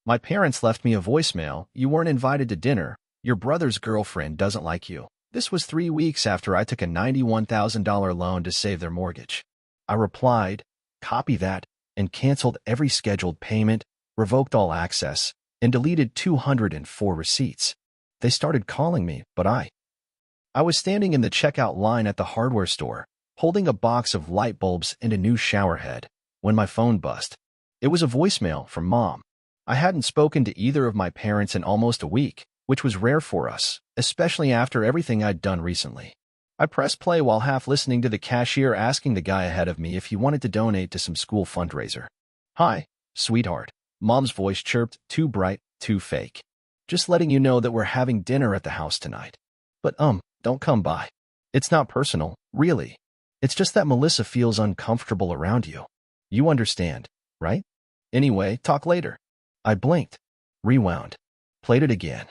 My parents left me a voicemail. You weren't invited to dinner. Your brother's girlfriend doesn't like you. This was 3 weeks after I took a $91,000 loan to save their mortgage. I replied, copy that, and canceled every scheduled payment, revoked all access, and deleted 204 receipts. They started calling me, but I was standing in the checkout line at the hardware store, holding a box of light bulbs and a new shower head, when my phone buzzed. It was a voicemail from Mom. I hadn't spoken to either of my parents in almost a week, which was rare for us, especially after everything I'd done recently. I pressed play while half listening to the cashier asking the guy ahead of me if he wanted to donate to some school fundraiser. Hi, sweetheart. Mom's voice chirped, too bright, too fake. Just letting you know that we're having dinner at the house tonight. But don't come by. It's not personal, really. It's just that Melissa feels uncomfortable around you. You understand, right? Anyway, talk later. I blinked, rewound, played it again.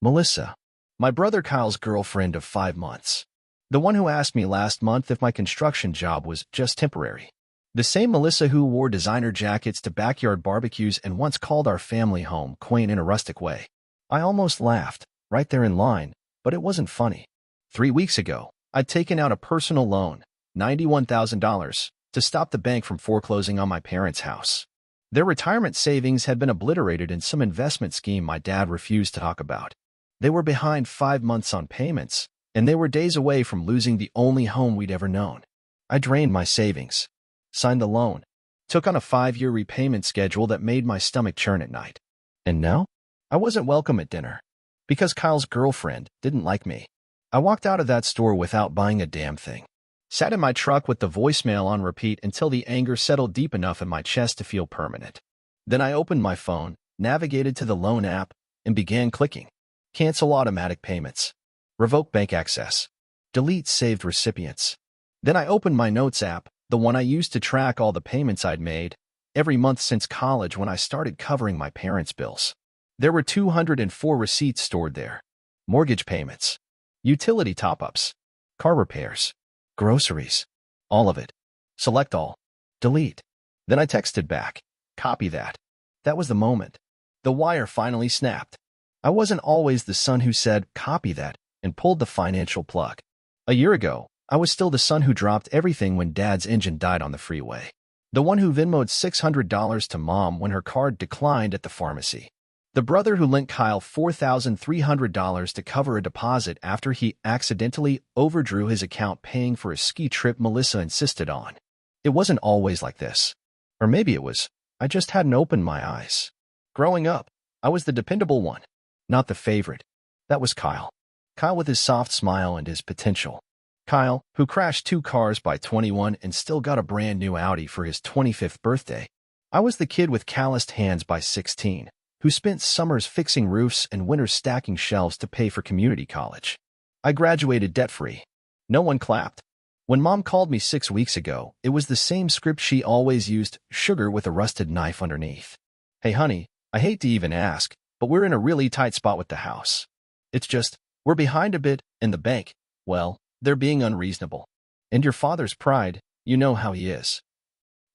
Melissa, my brother Kyle's girlfriend of 5 months. The one who asked me last month if my construction job was just temporary. The same Melissa who wore designer jackets to backyard barbecues and once called our family home quaint in a rustic way. I almost laughed, right there in line, but it wasn't funny. 3 weeks ago, I'd taken out a personal loan, $91,000, to stop the bank from foreclosing on my parents' house. Their retirement savings had been obliterated in some investment scheme my dad refused to talk about. They were behind 5 months on payments, and they were days away from losing the only home we'd ever known. I drained my savings, signed the loan, took on a 5-year repayment schedule that made my stomach churn at night. And now, I wasn't welcome at dinner. Because Kyle's girlfriend didn't like me. I walked out of that store without buying a damn thing. Sat in my truck with the voicemail on repeat until the anger settled deep enough in my chest to feel permanent. Then I opened my phone, navigated to the loan app, and began clicking. Cancel automatic payments. Revoke bank access. Delete saved recipients. Then I opened my notes app, the one I used to track all the payments I'd made, every month since college when I started covering my parents' bills. There were 204 receipts stored there. Mortgage payments. Utility top-ups. Car repairs. Groceries. All of it. Select all. Delete. Then I texted back. Copy that. That was the moment. The wire finally snapped. I wasn't always the son who said, copy that, and pulled the financial plug. A year ago, I was still the son who dropped everything when Dad's engine died on the freeway. The one who Venmo'd $600 to Mom when her card declined at the pharmacy. The brother who lent Kyle $4,300 to cover a deposit after he accidentally overdrew his account paying for a ski trip Melissa insisted on. It wasn't always like this. Or maybe it was. I just hadn't opened my eyes. Growing up, I was the dependable one, not the favorite. That was Kyle. Kyle with his soft smile and his potential. Kyle, who crashed 2 cars by 21 and still got a brand new Audi for his 25th birthday. I was the kid with calloused hands by 16. Who spent summers fixing roofs and winters stacking shelves to pay for community college. I graduated debt-free. No one clapped. When Mom called me 6 weeks ago, it was the same script she always used, sugar with a rusted knife underneath. Hey honey, I hate to even ask, but we're in a really tight spot with the house. It's just, we're behind a bit, and the bank, well, they're being unreasonable. And your father's pride, you know how he is.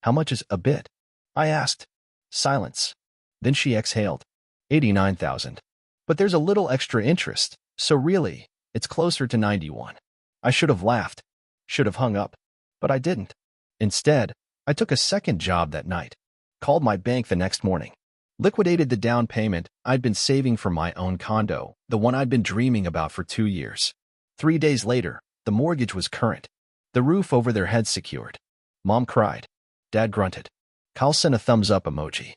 How much is a bit? I asked. Silence. Then she exhaled. 89,000. But there's a little extra interest, so really, it's closer to 91. I should have laughed. Should have hung up. But I didn't. Instead, I took a second job that night. Called my bank the next morning. Liquidated the down payment I'd been saving for my own condo, the one I'd been dreaming about for 2 years. 3 days later, the mortgage was current. The roof over their heads secured. Mom cried. Dad grunted. Kyle sent a thumbs-up emoji.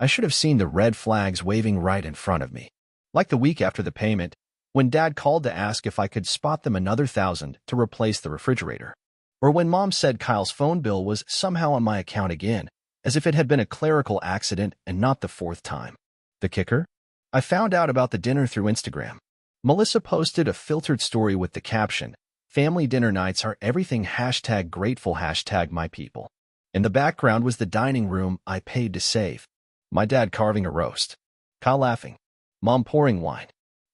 I should have seen the red flags waving right in front of me. Like the week after the payment, when Dad called to ask if I could spot them another 1,000 to replace the refrigerator. Or when Mom said Kyle's phone bill was somehow on my account again, as if it had been a clerical accident and not the 4th time. The kicker? I found out about the dinner through Instagram. Melissa posted a filtered story with the caption, Family dinner nights are everything #grateful #my people. In the background was the dining room I paid to save. My dad carving a roast. Kyle laughing. Mom pouring wine.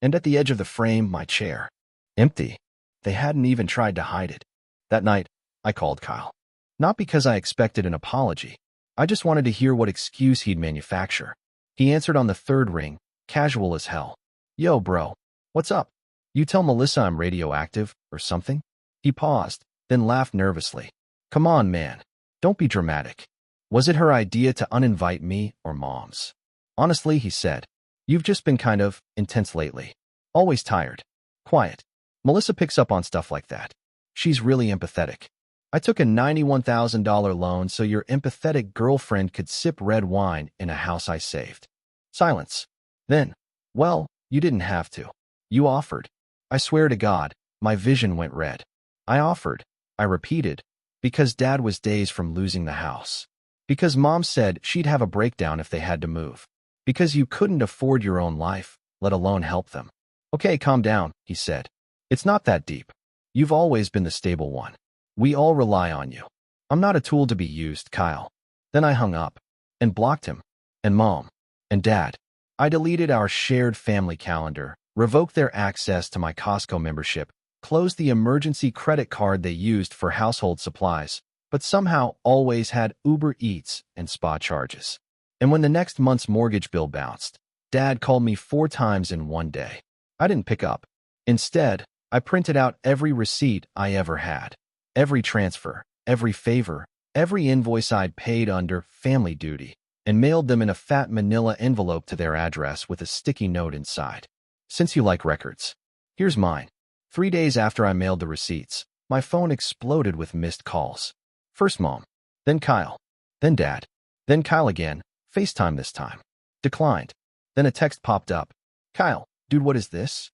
And at the edge of the frame, my chair. Empty. They hadn't even tried to hide it. That night, I called Kyle. Not because I expected an apology. I just wanted to hear what excuse he'd manufacture. He answered on the third ring, casual as hell. Yo, bro. What's up? You tell Melissa I'm radioactive or something? He paused, then laughed nervously. Come on, man. Don't be dramatic. Was it her idea to uninvite me or Mom's? Honestly, he said, you've just been kind of intense lately. Always tired. Quiet. Melissa picks up on stuff like that. She's really empathetic. I took a $91,000 loan so your empathetic girlfriend could sip red wine in a house I saved. Silence. Then, well, you didn't have to. You offered. I swear to God, my vision went red. I offered. I repeated. Because Dad was days from losing the house. Because Mom said she'd have a breakdown if they had to move. Because you couldn't afford your own life, let alone help them. Okay, calm down, he said. It's not that deep. You've always been the stable one. We all rely on you. I'm not a tool to be used, Kyle. Then I hung up and blocked him and Mom and Dad. I deleted our shared family calendar, revoked their access to my Costco membership, closed the emergency credit card they used for household supplies, but somehow always had Uber Eats and spa charges. And when the next month's mortgage bill bounced, Dad called me 4 times in one day. I didn't pick up. Instead, I printed out every receipt I ever had. Every transfer, every favor, every invoice I'd paid under family duty, and mailed them in a fat manila envelope to their address with a sticky note inside. Since you like records, here's mine. 3 days after I mailed the receipts, my phone exploded with missed calls. First Mom, then Kyle, then Dad, then Kyle again, FaceTime this time. Declined. Then a text popped up. Kyle, dude, what is this?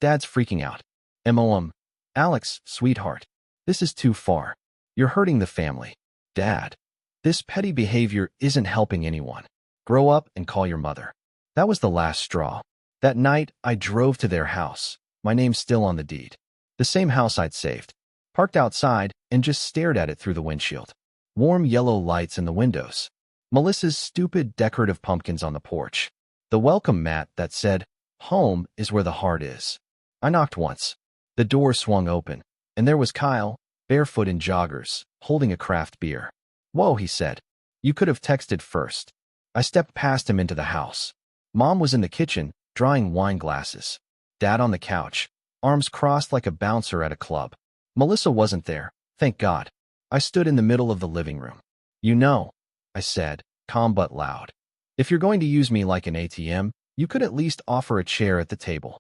Dad's freaking out. MOM. Alex, sweetheart. This is too far. You're hurting the family. Dad. This petty behavior isn't helping anyone. Grow up and call your mother. That was the last straw. That night, I drove to their house. My name's still on the deed. The same house I'd saved. Parked outside and just stared at it through the windshield. Warm yellow lights in the windows. Melissa's stupid decorative pumpkins on the porch. The welcome mat that said, home is where the heart is. I knocked once. The door swung open, and there was Kyle, barefoot in joggers, holding a craft beer. Whoa, he said. You could have texted first. I stepped past him into the house. Mom was in the kitchen, drying wine glasses. Dad on the couch, arms crossed like a bouncer at a club. Melissa wasn't there, thank God. I stood in the middle of the living room. You know, I said, calm but loud. If you're going to use me like an ATM, you could at least offer a chair at the table.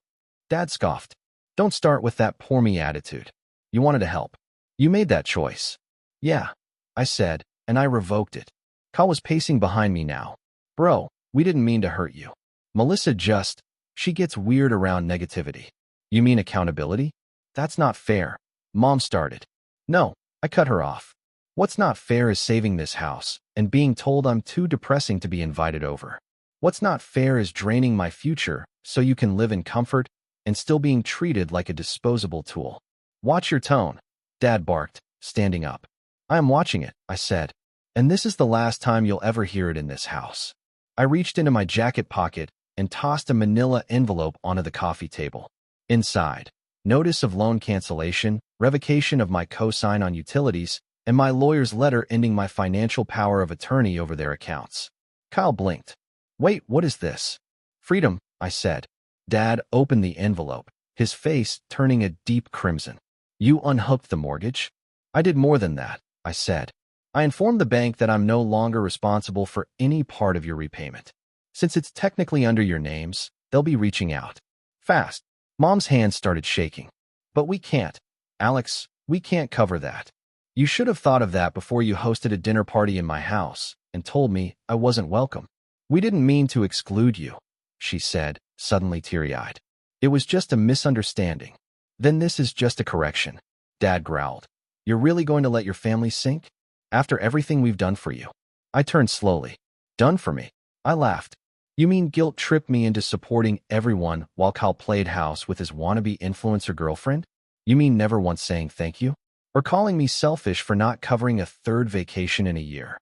Dad scoffed. Don't start with that poor me attitude. You wanted to help. You made that choice. Yeah, I said, and I revoked it. Kyle was pacing behind me now. Bro, we didn't mean to hurt you. Melissa she gets weird around negativity. You mean accountability? That's not fair. Mom started. No, I cut her off. What's not fair is saving this house and being told I'm too depressing to be invited over. What's not fair is draining my future so you can live in comfort and still being treated like a disposable tool. Watch your tone, Dad barked, standing up. I am watching it, I said. And this is the last time you'll ever hear it in this house. I reached into my jacket pocket and tossed a manila envelope onto the coffee table. Inside, notice of loan cancellation, revocation of my cosign on utilities, and my lawyer's letter ending my financial power of attorney over their accounts. Kyle blinked. Wait, what is this? Freedom, I said. Dad opened the envelope, his face turning a deep crimson. You unhooked the mortgage? I did more than that, I said. I informed the bank that I'm no longer responsible for any part of your repayment. Since it's technically under your names, they'll be reaching out. Fast. Mom's hands started shaking. But we can't. Alex, we can't cover that. You should have thought of that before you hosted a dinner party in my house and told me I wasn't welcome. We didn't mean to exclude you, she said, suddenly teary-eyed. It was just a misunderstanding. Then this is just a correction. Dad growled. You're really going to let your family sink? After everything we've done for you? I turned slowly. Done for me? I laughed. You mean guilt tripped me into supporting everyone while Kyle played house with his wannabe influencer girlfriend? You mean never once saying thank you? Or calling me selfish for not covering a third vacation in a year?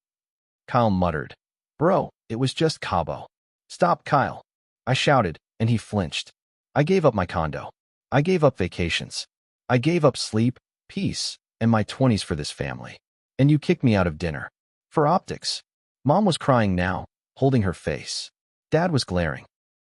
Kyle muttered. Bro, it was just Cabo. Stop, Kyle. I shouted, and he flinched. I gave up my condo. I gave up vacations. I gave up sleep, peace, and my 20s for this family. And you kicked me out of dinner. For optics. Mom was crying now, holding her face. Dad was glaring.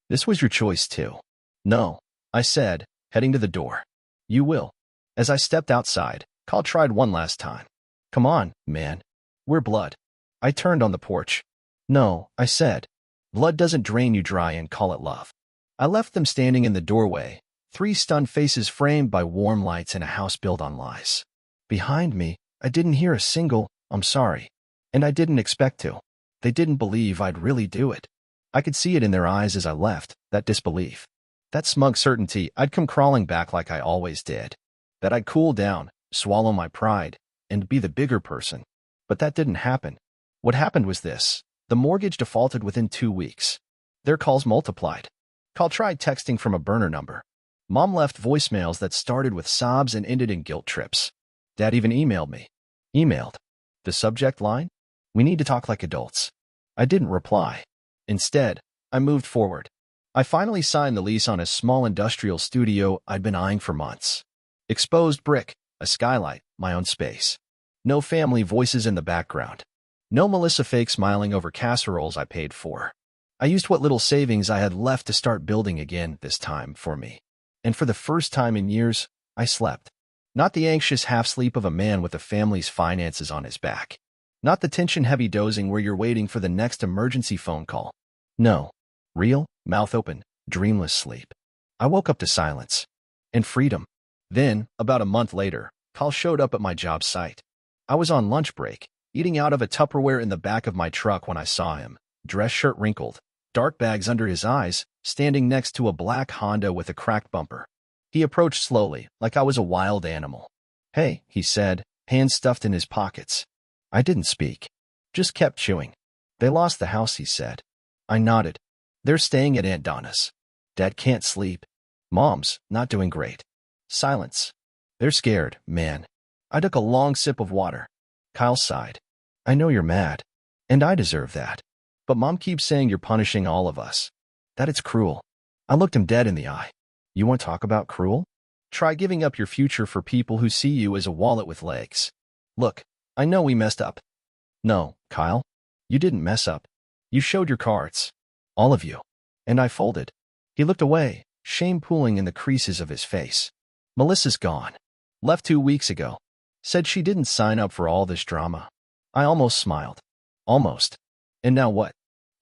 This was your choice, too. No, I said, heading to the door. You will. As I stepped outside, Kyle tried one last time. Come on, man. We're blood. I turned on the porch. No, I said. Blood doesn't drain you dry and call it love. I left them standing in the doorway, 3 stunned faces framed by warm lights in a house built on lies. Behind me, I didn't hear a single, I'm sorry. And I didn't expect to. They didn't believe I'd really do it. I could see it in their eyes as I left, that disbelief. That smug certainty I'd come crawling back like I always did. That I'd cool down, swallow my pride, and be the bigger person. But that didn't happen. What happened was this. The mortgage defaulted within 2 weeks. Their calls multiplied. Kyle tried texting from a burner number. Mom left voicemails that started with sobs and ended in guilt trips. Dad even emailed me. Emailed. The subject line? We need to talk like adults. I didn't reply. Instead, I moved forward. I finally signed the lease on a small industrial studio I'd been eyeing for months. Exposed brick, a skylight, my own space. No family voices in the background. No Melissa fake smiling over casseroles I paid for. I used what little savings I had left to start building again, this time for me. And for the first time in years, I slept. Not the anxious half-sleep of a man with a family's finances on his back. Not the tension-heavy dozing where you're waiting for the next emergency phone call. No. Real, mouth open, dreamless sleep. I woke up to silence. And freedom. Then, about a month later, Kyle showed up at my job site. I was on lunch break, eating out of a Tupperware in the back of my truck when I saw him, dress shirt wrinkled, dark bags under his eyes, standing next to a black Honda with a cracked bumper. He approached slowly, like I was a wild animal. Hey, he said, hands stuffed in his pockets. I didn't speak. Just kept chewing. They lost the house, he said. I nodded. They're staying at Aunt Donna's. Dad can't sleep. Mom's not doing great. Silence. They're scared, man. I took a long sip of water. Kyle sighed. I know you're mad. And I deserve that. But Mom keeps saying you're punishing all of us. That it's cruel. I looked him dead in the eye. You want to talk about cruel? Try giving up your future for people who see you as a wallet with legs. Look, I know we messed up. No, Kyle. You didn't mess up. You showed your cards. All of you. And I folded. He looked away, shame pooling in the creases of his face. Melissa's gone. Left 2 weeks ago. Said she didn't sign up for all this drama. I almost smiled. Almost. And now what?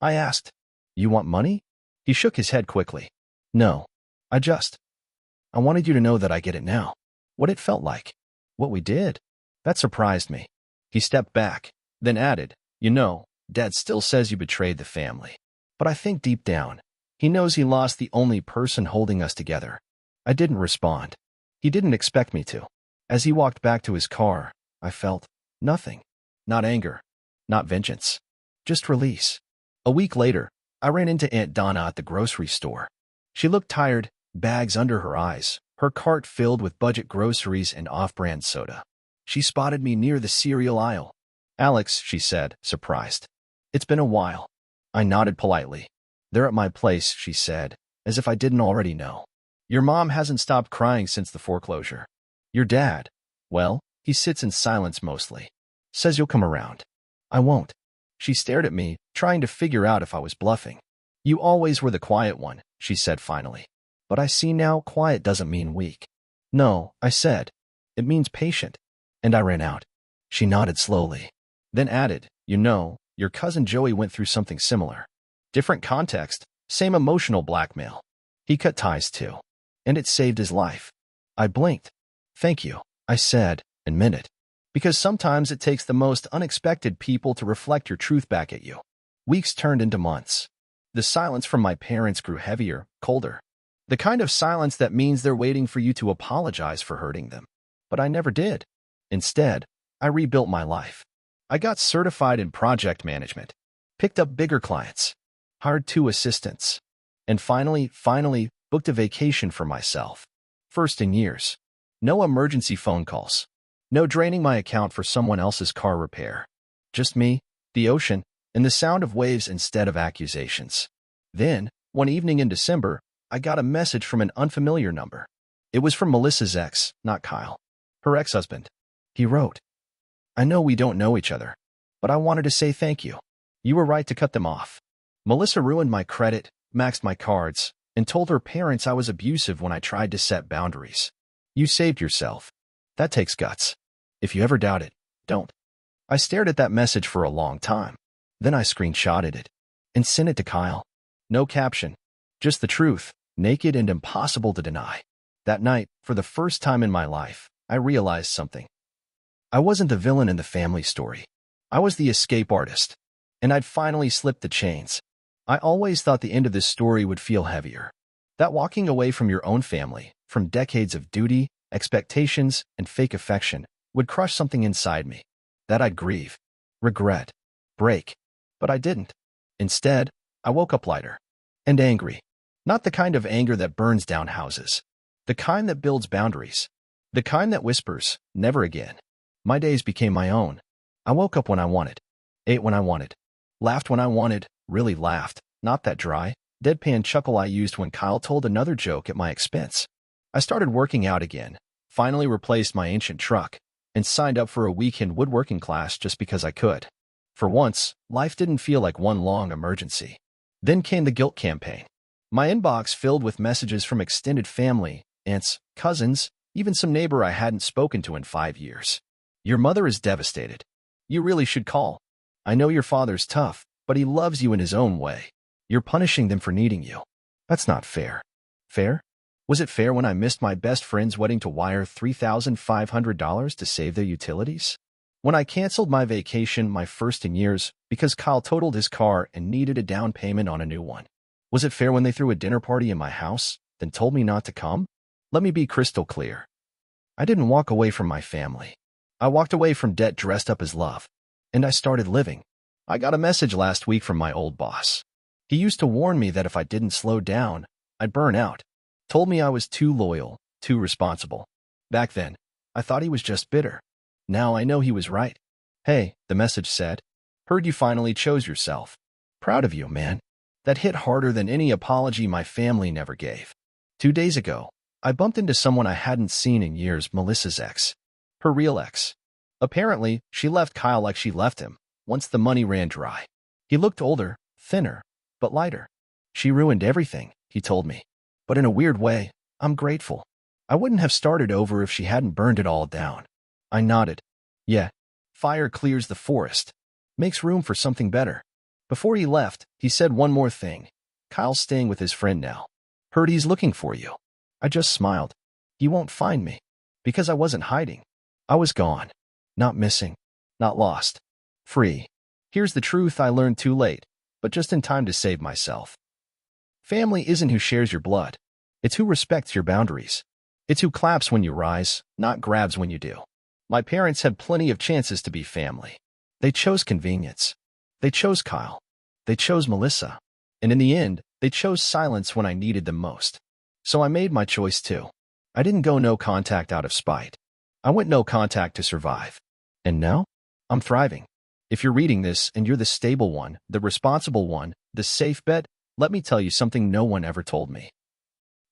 I asked. You want money? He shook his head quickly. No. I wanted you to know that I get it now. What it felt like. What we did. That surprised me. He stepped back, then added, You know, Dad still says you betrayed the family. But I think deep down, he knows he lost the only person holding us together. I didn't respond. He didn't expect me to. As he walked back to his car, I felt nothing. Not anger. Not vengeance. Just release. A week later, I ran into Aunt Donna at the grocery store. She looked tired, bags under her eyes, her cart filled with budget groceries and off-brand soda. She spotted me near the cereal aisle. Alex, she said, surprised. It's been a while. I nodded politely. They're at my place, she said, as if I didn't already know. Your mom hasn't stopped crying since the foreclosure. Your dad, well, he sits in silence mostly. Says you'll come around. I won't. She stared at me, trying to figure out if I was bluffing. You always were the quiet one, she said finally. But I see now quiet doesn't mean weak. No, I said. It means patient. And I ran out. She nodded slowly. Then added, You know, your cousin Joey went through something similar. Different context, same emotional blackmail. He cut ties too. And it saved his life. I blinked. Thank you, I said, and meant it. Because sometimes it takes the most unexpected people to reflect your truth back at you. Weeks turned into months. The silence from my parents grew heavier, colder. The kind of silence that means they're waiting for you to apologize for hurting them. But I never did. Instead, I rebuilt my life. I got certified in project management, picked up bigger clients, hired 2 assistants, and finally, booked a vacation for myself. First in years. No emergency phone calls. No draining my account for someone else's car repair. Just me, the ocean, and the sound of waves instead of accusations. Then, one evening in December, I got a message from an unfamiliar number. It was from Melissa's ex, not Kyle. Her ex-husband. He wrote, I know we don't know each other, but I wanted to say thank you. You were right to cut them off. Melissa ruined my credit, maxed my cards, and told her parents I was abusive when I tried to set boundaries. You saved yourself. That takes guts. If you ever doubt it, don't. I stared at that message for a long time. Then I screenshotted it and sent it to Kyle. No caption. Just the truth, naked and impossible to deny. That night, for the first time in my life, I realized something. I wasn't the villain in the family story. I was the escape artist. And I'd finally slipped the chains. I always thought the end of this story would feel heavier. That walking away from your own family, from decades of duty, expectations, and fake affection, would crush something inside me. That I'd grieve, regret, break. But I didn't. Instead, I woke up lighter. And angry. Not the kind of anger that burns down houses. The kind that builds boundaries. The kind that whispers, never again. My days became my own. I woke up when I wanted. Ate when I wanted. Laughed when I wanted. Really laughed. Not that dry, deadpan chuckle I used when Kyle told another joke at my expense. I started working out again. Finally replaced my ancient truck. And signed up for a weekend woodworking class just because I could. For once, life didn't feel like one long emergency. Then came the guilt campaign. My inbox filled with messages from extended family, aunts, cousins, even some neighbor I hadn't spoken to in 5 years. Your mother is devastated. You really should call. I know your father's tough, but he loves you in his own way. You're punishing them for needing you. That's not fair. Fair? Was it fair when I missed my best friend's wedding to wire $3,500 to save their utilities? When I canceled my vacation, my first in years, because Kyle totaled his car and needed a down payment on a new one? Was it fair when they threw a dinner party in my house, then told me not to come? Let me be crystal clear. I didn't walk away from my family. I walked away from debt dressed up as love. And I started living. I got a message last week from my old boss. He used to warn me that if I didn't slow down, I'd burn out. Told me I was too loyal, too responsible. Back then, I thought he was just bitter. Now I know he was right. Hey, the message said. Heard you finally chose yourself. Proud of you, man. That hit harder than any apology my family never gave. 2 days ago, I bumped into someone I hadn't seen in years, Melissa's ex. Her real ex. Apparently, she left Kyle like she left him, once the money ran dry. He looked older, thinner, but lighter. She ruined everything, he told me. But in a weird way, I'm grateful. I wouldn't have started over if she hadn't burned it all down. I nodded. Yeah, fire clears the forest. Makes room for something better. Before he left, he said one more thing. Kyle's staying with his friend now. Heard he's looking for you. I just smiled. He won't find me. Because I wasn't hiding. I was gone. Not missing. Not lost. Free. Here's the truth I learned too late, but just in time to save myself. Family isn't who shares your blood. It's who respects your boundaries. It's who claps when you rise, not grabs when you do. My parents had plenty of chances to be family. They chose convenience. They chose Kyle. They chose Melissa. And in the end, they chose silence when I needed them most. So I made my choice too. I didn't go no contact out of spite. I went no contact to survive. And now, I'm thriving. If you're reading this and you're the stable one, the responsible one, the safe bet, let me tell you something no one ever told me.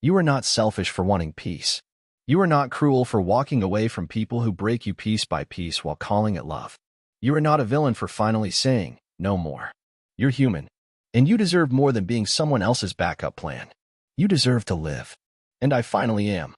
You are not selfish for wanting peace. You are not cruel for walking away from people who break you piece by piece while calling it love. You are not a villain for finally saying, no more. You're human. And you deserve more than being someone else's backup plan. You deserve to live. And I finally am.